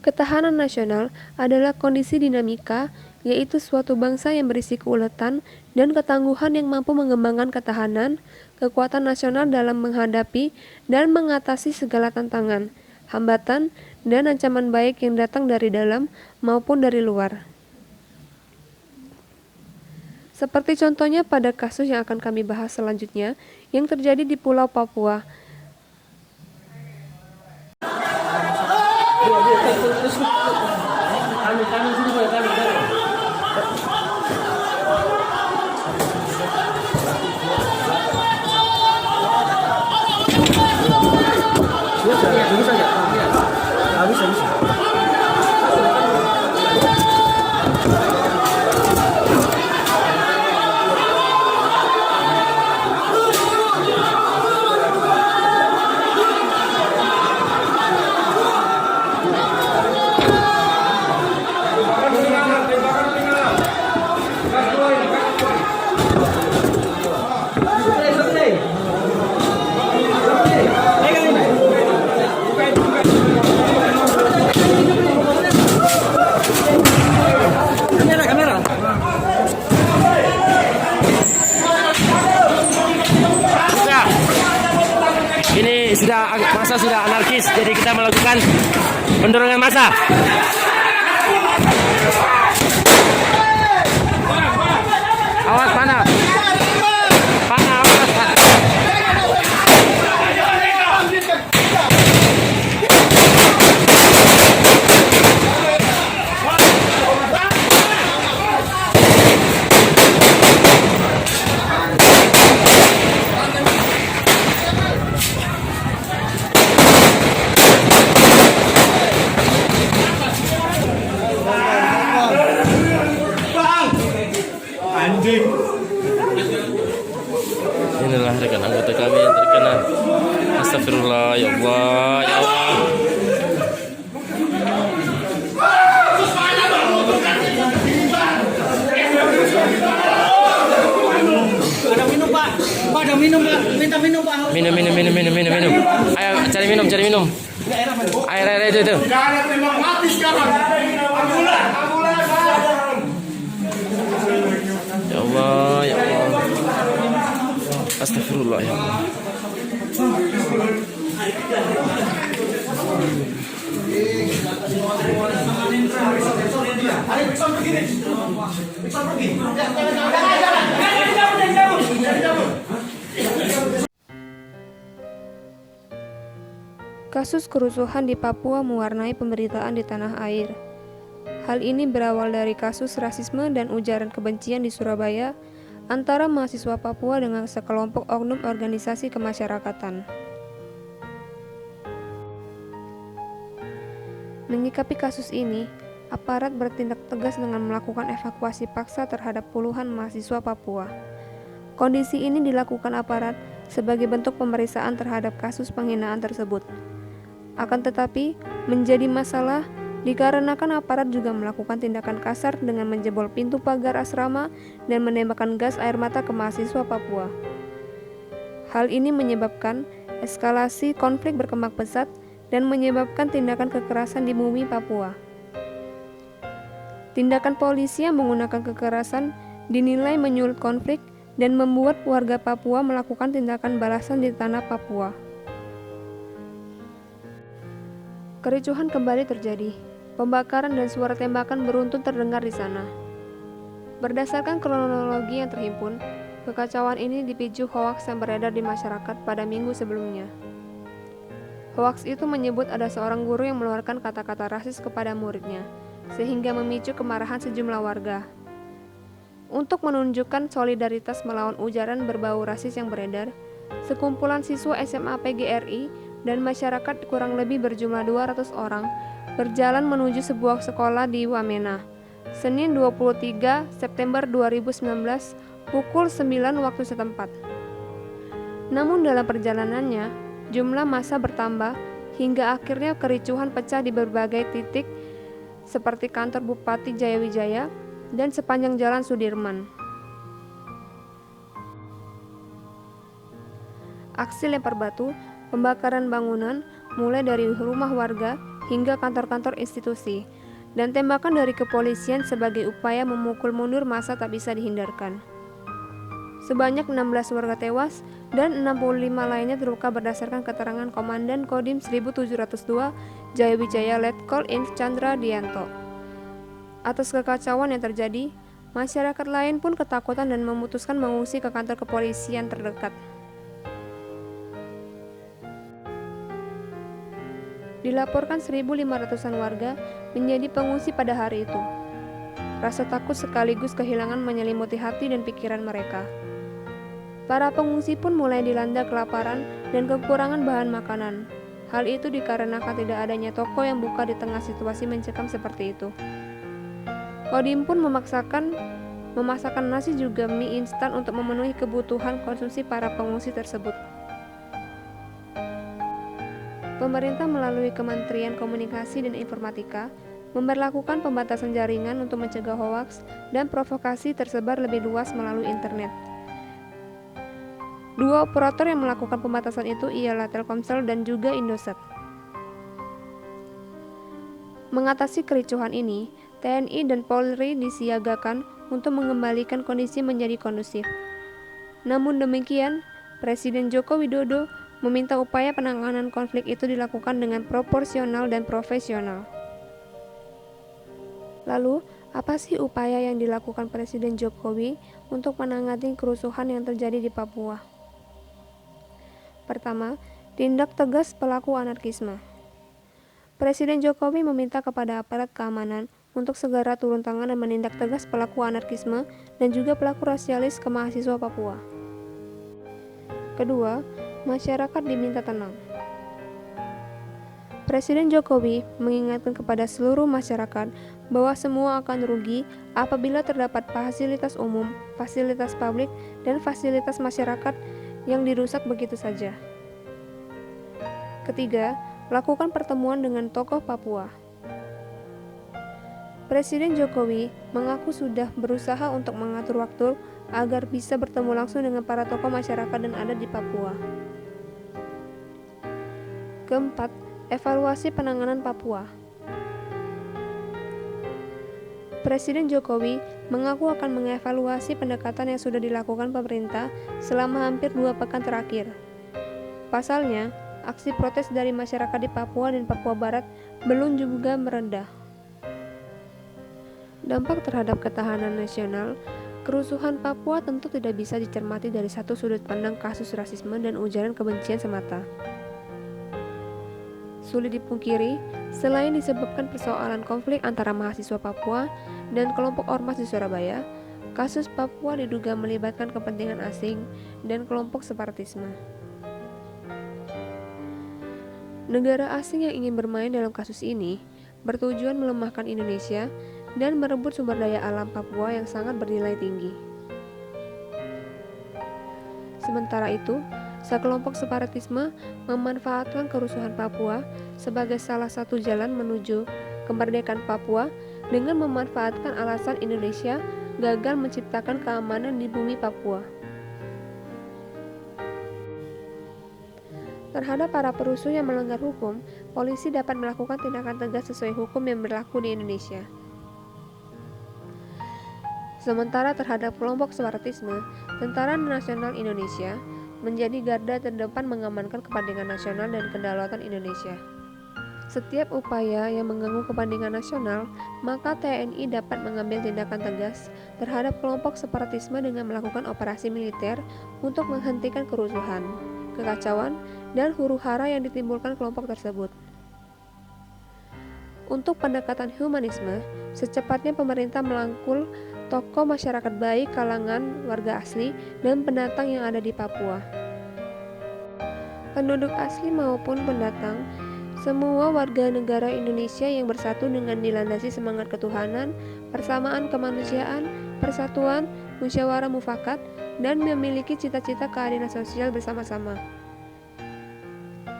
Ketahanan nasional adalah kondisi dinamika, yaitu suatu bangsa yang berisi keuletan dan ketangguhan yang mampu mengembangkan ketahanan, kekuatan nasional dalam menghadapi dan mengatasi segala tantangan, hambatan, dan ancaman baik yang datang dari dalam maupun dari luar. Seperti contohnya pada kasus yang akan kami bahas selanjutnya, yang terjadi di Pulau Papua. Ini masa sudah anarkis, jadi kita melakukan pendorongan massa. Awas panah, awas. Inilah rekan anggota kami yang terkena. Astagfirullah, ya Allah, ya Allah. Ada minum Pak, ada minum Pak, minta minum Pak. Minum. Ayo cari minum. Air itu. Tidak ada tembak mati sekarang. Ya Allah, ya Allah. Astagfirullah, ya Allah. Kasus kerusuhan di Papua mewarnai pemberitaan di tanah air. Hal ini berawal dari kasus rasisme dan ujaran kebencian di Surabaya antara mahasiswa Papua dengan sekelompok oknum organisasi kemasyarakatan. Menyikapi kasus ini, aparat bertindak tegas dengan melakukan evakuasi paksa terhadap puluhan mahasiswa Papua. Kondisi ini dilakukan aparat sebagai bentuk pemeriksaan terhadap kasus penghinaan tersebut. Akan tetapi, menjadi masalah dikarenakan aparat juga melakukan tindakan kasar dengan menjebol pintu pagar asrama dan menembakkan gas air mata ke mahasiswa Papua. Hal ini menyebabkan eskalasi konflik berkembang pesat dan menyebabkan tindakan kekerasan di bumi Papua. Tindakan polisi yang menggunakan kekerasan dinilai menyulut konflik dan membuat warga Papua melakukan tindakan balasan di tanah Papua. Kericuhan kembali terjadi. Pembakaran dan suara tembakan beruntun terdengar di sana. Berdasarkan kronologi yang terhimpun, kekacauan ini dipicu hoaks yang beredar di masyarakat pada minggu sebelumnya. Hoaks itu menyebut ada seorang guru yang mengeluarkan kata-kata rasis kepada muridnya, sehingga memicu kemarahan sejumlah warga. Untuk menunjukkan solidaritas melawan ujaran berbau rasis yang beredar, sekumpulan siswa SMA PGRI dan masyarakat kurang lebih berjumlah 200 orang berjalan menuju sebuah sekolah di Wamena, Senin 23 September 2019 pukul 9 waktu setempat. Namun dalam perjalanannya, jumlah massa bertambah hingga akhirnya kericuhan pecah di berbagai titik seperti kantor Bupati Jayawijaya dan sepanjang Jalan Sudirman. Aksi lempar batu, pembakaran bangunan, mulai dari rumah warga hingga kantor-kantor institusi, dan tembakan dari kepolisian sebagai upaya memukul mundur massa tak bisa dihindarkan. Sebanyak 16 warga tewas dan 65 lainnya terluka berdasarkan keterangan Komandan Kodim 1702 Jayawijaya Letkol Inf Chandra Dianto. Atas kekacauan yang terjadi, masyarakat lain pun ketakutan dan memutuskan mengungsi ke kantor kepolisian terdekat. Dilaporkan 1.500-an warga menjadi pengungsi pada hari itu. Rasa takut sekaligus kehilangan menyelimuti hati dan pikiran mereka. Para pengungsi pun mulai dilanda kelaparan dan kekurangan bahan makanan. Hal itu dikarenakan tidak adanya toko yang buka di tengah situasi mencekam seperti itu. Kodim pun memasakkan nasi juga mie instan untuk memenuhi kebutuhan konsumsi para pengungsi tersebut. Pemerintah melalui Kementerian Komunikasi dan Informatika memberlakukan pembatasan jaringan untuk mencegah hoaks dan provokasi tersebar lebih luas melalui internet. Dua operator yang melakukan pembatasan itu ialah Telkomsel dan juga Indosat. Mengatasi kericuhan ini, TNI dan Polri disiagakan untuk mengembalikan kondisi menjadi kondusif. Namun demikian, Presiden Joko Widodo meminta upaya penanganan konflik itu dilakukan dengan proporsional dan profesional. Lalu, apa sih upaya yang dilakukan Presiden Jokowi untuk menangani kerusuhan yang terjadi di Papua? Pertama, tindak tegas pelaku anarkisme. Presiden Jokowi meminta kepada aparat keamanan untuk segera turun tangan dan menindak tegas pelaku anarkisme dan juga pelaku rasialis ke mahasiswa Papua. Kedua, masyarakat diminta tenang. Presiden Jokowi mengingatkan kepada seluruh masyarakat bahwa semua akan rugi apabila terdapat fasilitas umum, fasilitas publik, dan fasilitas masyarakat yang dirusak begitu saja. Ketiga, lakukan pertemuan dengan tokoh Papua. Presiden Jokowi mengaku sudah berusaha untuk mengatur waktu agar bisa bertemu langsung dengan para tokoh masyarakat dan adat di Papua. Keempat, evaluasi penanganan Papua. Presiden Jokowi mengaku akan mengevaluasi pendekatan yang sudah dilakukan pemerintah selama hampir 2 pekan terakhir. Pasalnya, aksi protes dari masyarakat di Papua dan Papua Barat belum juga mereda. Dampak terhadap ketahanan nasional, kerusuhan Papua tentu tidak bisa dicermati dari satu sudut pandang kasus rasisme dan ujaran kebencian semata. Sulit dipungkiri, selain disebabkan persoalan konflik antara mahasiswa Papua dan kelompok ormas di Surabaya, kasus Papua diduga melibatkan kepentingan asing dan kelompok separatisme. Negara asing yang ingin bermain dalam kasus ini bertujuan melemahkan Indonesia dan merebut sumber daya alam Papua yang sangat bernilai tinggi. Sementara itu, sekelompok separatisme memanfaatkan kerusuhan Papua sebagai salah satu jalan menuju kemerdekaan Papua dengan memanfaatkan alasan Indonesia gagal menciptakan keamanan di bumi Papua. Terhadap para perusuh yang melanggar hukum, polisi dapat melakukan tindakan tegas sesuai hukum yang berlaku di Indonesia. Sementara terhadap kelompok separatisme, Tentara Nasional Indonesia menjadi garda terdepan mengamankan kepentingan nasional dan kedaulatan Indonesia. Setiap upaya yang mengganggu kepentingan nasional, maka TNI dapat mengambil tindakan tegas terhadap kelompok separatisme dengan melakukan operasi militer untuk menghentikan kerusuhan, kekacauan, dan huru-hara yang ditimbulkan kelompok tersebut. Untuk pendekatan humanisme, secepatnya pemerintah melangkul tokoh masyarakat baik kalangan warga asli dan pendatang yang ada di Papua. Penduduk asli maupun pendatang, semua warga negara Indonesia yang bersatu dengan dilandasi semangat ketuhanan, persamaan kemanusiaan, persatuan, musyawarah mufakat, dan memiliki cita-cita keadilan sosial bersama-sama.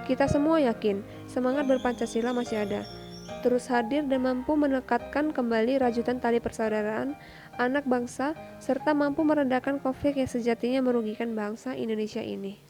Kita semua yakin semangat berpancasila masih ada, terus hadir dan mampu menekatkan kembali rajutan tali persaudaraan anak bangsa serta mampu meredakan konflik yang sejatinya merugikan bangsa Indonesia ini.